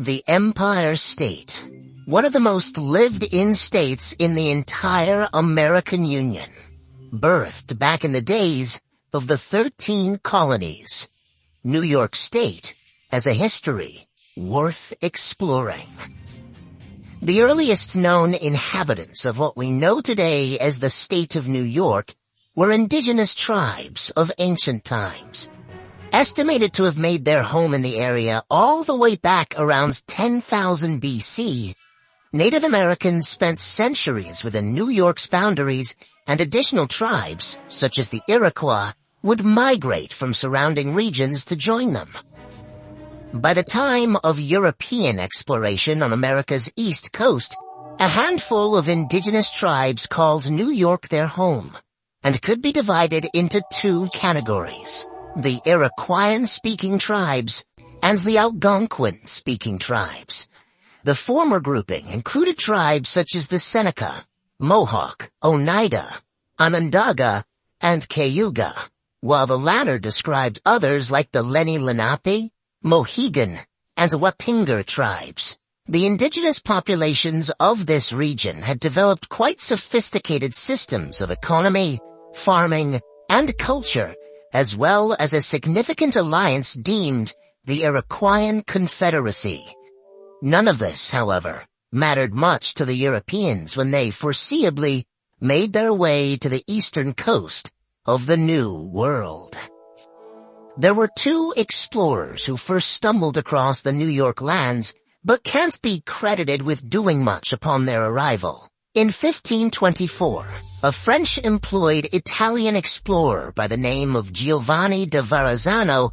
The Empire State, one of the most lived-in states in the entire American Union, birthed back in the days of the 13 colonies. New York State has a history worth exploring. The earliest known inhabitants of what we know today as the state of New York were indigenous tribes of ancient times, estimated to have made their home in the area all the way back around 10,000 BC. Native Americans spent centuries within New York's boundaries, and additional tribes, such as the Iroquois, would migrate from surrounding regions to join them. By the time of European exploration on America's East Coast, a handful of indigenous tribes called New York their home, and could be divided into two categories: the Iroquoian-speaking tribes and the Algonquin-speaking tribes. The former grouping included tribes such as the Seneca, Mohawk, Oneida, Onondaga, and Cayuga, while the latter described others like the Lenni-Lenape, Mohegan, and Wappinger tribes. The indigenous populations of this region had developed quite sophisticated systems of economy, farming, and culture, as well as a significant alliance deemed the Iroquoian Confederacy. None of this, however, mattered much to the Europeans when they foreseeably made their way to the eastern coast of the New World. There were two explorers who first stumbled across the New York lands, but can't be credited with doing much upon their arrival. In 1524, a French-employed Italian explorer by the name of Giovanni da Verrazzano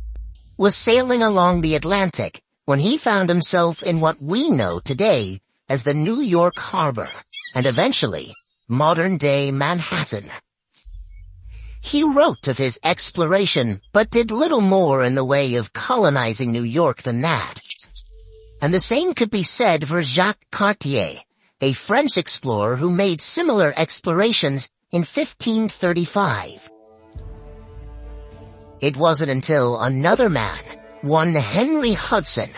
was sailing along the Atlantic when he found himself in what we know today as the New York Harbor, and eventually modern-day Manhattan. He wrote of his exploration, but did little more in the way of colonizing New York than that. And the same could be said for Jacques Cartier, a French explorer who made similar explorations in 1535. It wasn't until another man, one Henry Hudson,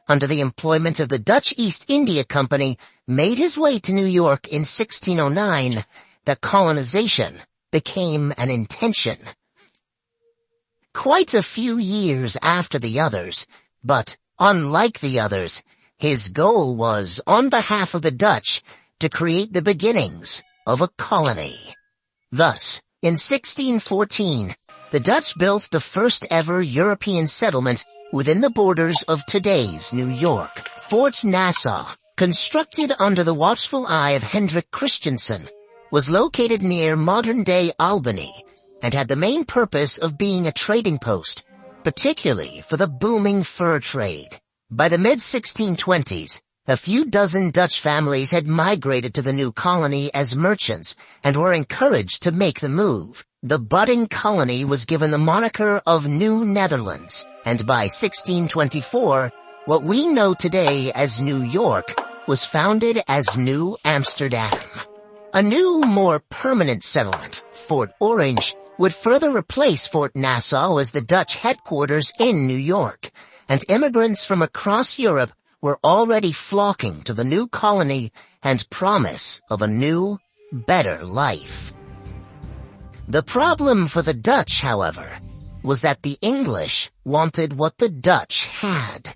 under the employment of the Dutch East India Company, made his way to New York in 1609, that colonization became an intention. Quite a few years after the others, but unlike the others, his goal was, on behalf of the Dutch, to create the beginnings of a colony. Thus, in 1614, the Dutch built the first ever European settlement within the borders of today's New York. Fort Nassau, constructed under the watchful eye of Hendrik Christiansen, was located near modern-day Albany and had the main purpose of being a trading post, particularly for the booming fur trade. By the mid-1620s, a few dozen Dutch families had migrated to the new colony as merchants and were encouraged to make the move. The budding colony was given the moniker of New Netherlands, and by 1624, what we know today as New York was founded as New Amsterdam. A new, more permanent settlement, Fort Orange, would further replace Fort Nassau as the Dutch headquarters in New York, and immigrants from across Europe were already flocking to the new colony and promise of a new, better life. The problem for the Dutch, however, was that the English wanted what the Dutch had.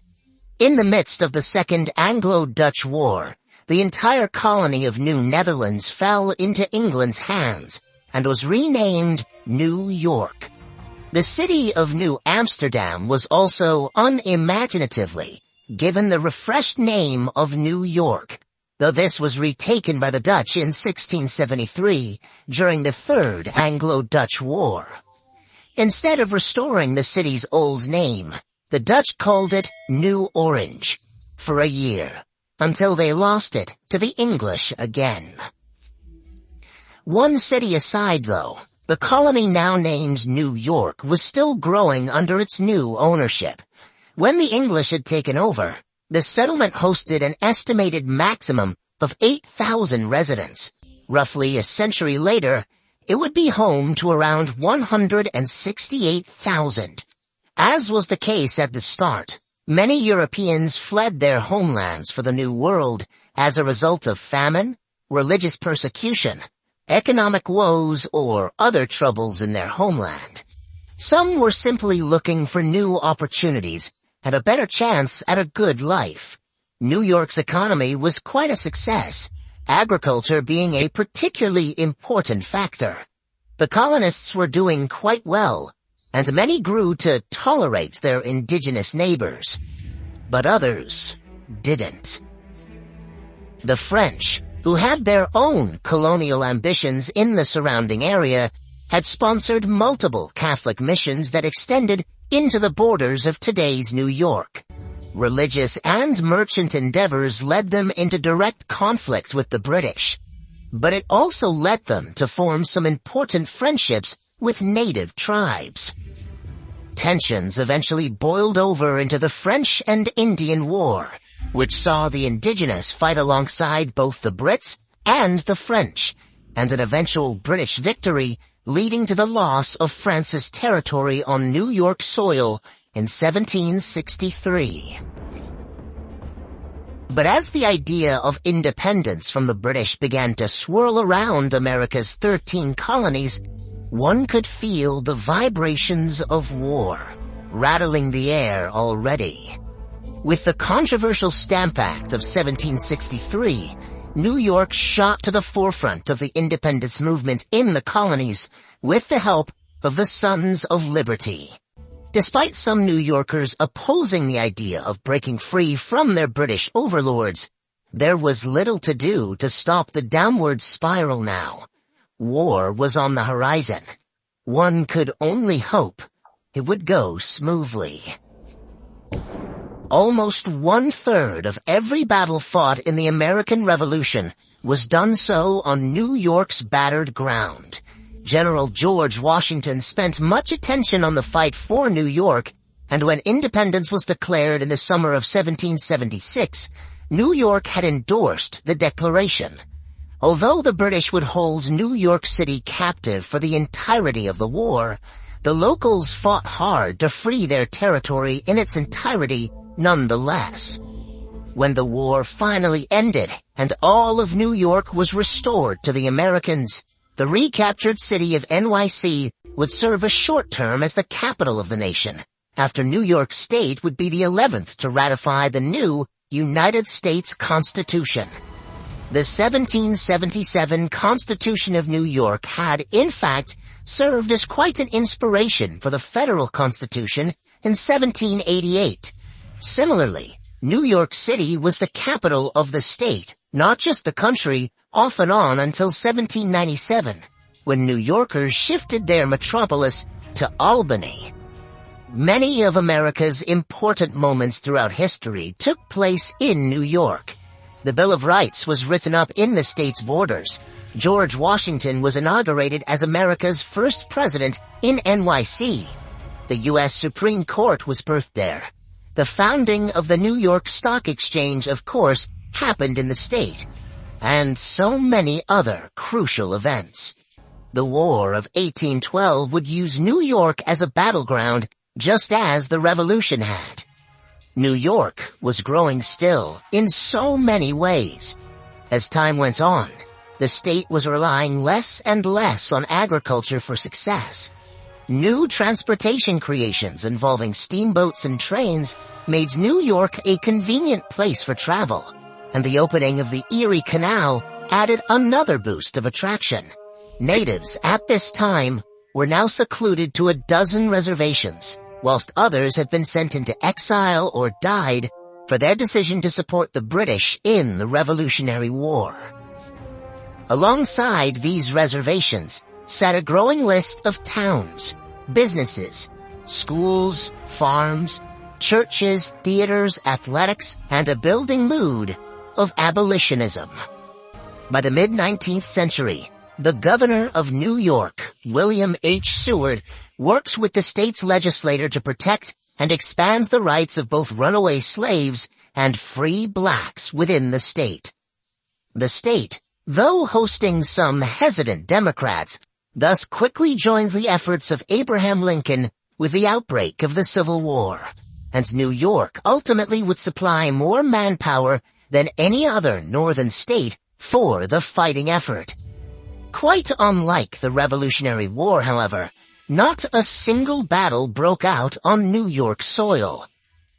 In the midst of the Second Anglo-Dutch War, the entire colony of New Netherlands fell into England's hands and was renamed New York. The city of New Amsterdam was also unimaginatively given the refreshed name of New York, though this was retaken by the Dutch in 1673 during the Third Anglo-Dutch War. Instead of restoring the city's old name, the Dutch called it New Orange for a year, until they lost it to the English again. One city aside, though, the colony now named New York was still growing under its new ownership. When the English had taken over, the settlement hosted an estimated maximum of 8,000 residents. Roughly a century later, it would be home to around 168,000. As was the case at the start, Many Europeans fled their homelands for the New World as a result of famine, religious persecution, economic woes, or other troubles in their homeland. Some were simply looking for new opportunities and a better chance at a good life. New York's economy was quite a success, agriculture being a particularly important factor. The colonists were doing quite well, and many grew to tolerate their indigenous neighbors. But others didn't. The French, who had their own colonial ambitions in the surrounding area, had sponsored multiple Catholic missions that extended into the borders of today's New York. Religious and merchant endeavors led them into direct conflict with the British, but it also led them to form some important friendships with native tribes. Tensions eventually boiled over into the French and Indian War, which saw the indigenous fight alongside both the Brits and the French, and an eventual British victory leading to the loss of France's territory on New York soil in 1763. But as the idea of independence from the British began to swirl around America's 13 colonies, one could feel the vibrations of war rattling the air already. With the controversial Stamp Act of 1763, New York shot to the forefront of the independence movement in the colonies with the help of the Sons of Liberty. Despite some New Yorkers opposing the idea of breaking free from their British overlords, there was little to do to stop the downward spiral now. War was on the horizon. One could only hope it would go smoothly. Almost 1/3 of every battle fought in the American Revolution was done so on New York's battered ground. General George Washington spent much attention on the fight for New York, and when independence was declared in the summer of 1776, New York had endorsed the declaration. Although the British would hold New York City captive for the entirety of the war, the locals fought hard to free their territory in its entirety nonetheless. When the war finally ended and all of New York was restored to the Americans, the recaptured city of NYC would serve a short term as the capital of the nation, after New York State would be the 11th to ratify the new United States Constitution. The 1777 Constitution of New York had, in fact, served as quite an inspiration for the federal Constitution in 1788. Similarly, New York City was the capital of the state, not just the country, off and on until 1797, when New Yorkers shifted their metropolis to Albany. Many of America's important moments throughout history took place in New York. The Bill of Rights was written up in the state's borders. George Washington was inaugurated as America's first president in NYC. The U.S. Supreme Court was birthed there. The founding of the New York Stock Exchange, of course, happened in the state, and so many other crucial events. The War of 1812 would use New York as a battleground, just as the Revolution had. New York was growing still in so many ways. As time went on, the state was relying less and less on agriculture for success. New transportation creations involving steamboats and trains made New York a convenient place for travel, and the opening of the Erie Canal added another boost of attraction. Natives at this time were now secluded to a dozen reservations, whilst others had been sent into exile or died for their decision to support the British in the Revolutionary War. Alongside these reservations sat a growing list of towns, businesses, schools, farms, churches, theaters, athletics, and a building mood of abolitionism. By the mid-19th century, the governor of New York, William H. Seward, works with the state's legislature to protect and expand the rights of both runaway slaves and free blacks within the state. The state, though hosting some hesitant Democrats, thus quickly joins the efforts of Abraham Lincoln with the outbreak of the Civil War. and New York ultimately would supply more manpower than any other northern state for the fighting effort. Quite unlike the Revolutionary War, however, not a single battle broke out on New York soil.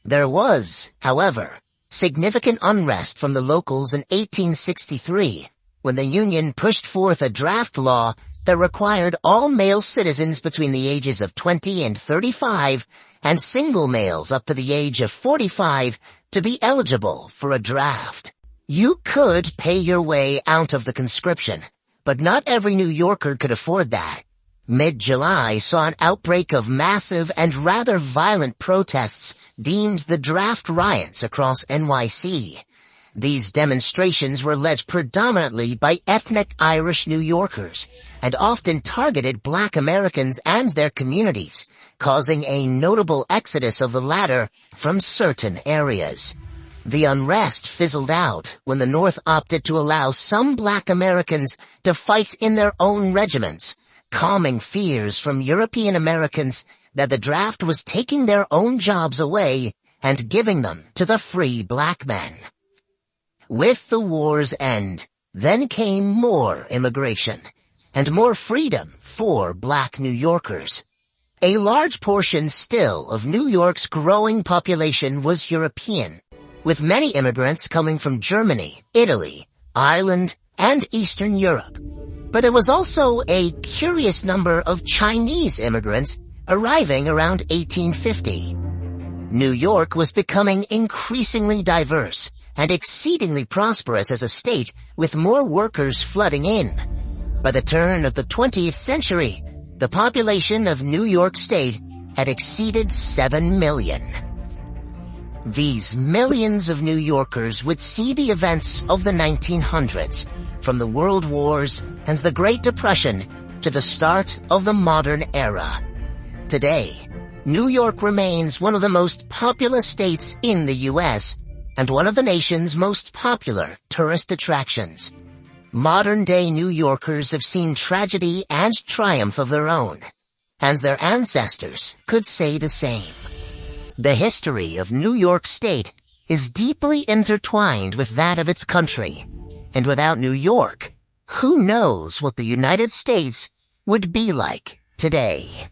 There was, however, significant unrest from the locals in 1863, when the Union pushed forth a draft law that required all male citizens between the ages of 20 and 35 and single males up to the age of 45 to be eligible for a draft. You could pay your way out of the conscription, but not every New Yorker could afford that. Mid-July saw an outbreak of massive and rather violent protests deemed the draft riots across NYC. These demonstrations were led predominantly by ethnic Irish New Yorkers and often targeted Black Americans and their communities, causing a notable exodus of the latter from certain areas. The unrest fizzled out when the North opted to allow some Black Americans to fight in their own regiments, calming fears from European Americans that the draft was taking their own jobs away and giving them to the free Black men. With the war's end, then came more immigration and more freedom for Black New Yorkers. A large portion still of New York's growing population was European, with many immigrants coming from Germany, Italy, Ireland, and Eastern Europe. But there was also a curious number of Chinese immigrants arriving around 1850. New York was becoming increasingly diverse and exceedingly prosperous as a state, with more workers flooding in. By the turn of the 20th century, the population of New York State had exceeded 7 million. These millions of New Yorkers would see the events of the 1900s, from the World Wars and the Great Depression to the start of the modern era. Today, New York remains one of the most populous states in the U.S., and one of the nation's most popular tourist attractions. Modern-day New Yorkers have seen tragedy and triumph of their own, and their ancestors could say the same. The history of New York State is deeply intertwined with that of its country, and without New York, who knows what the United States would be like today.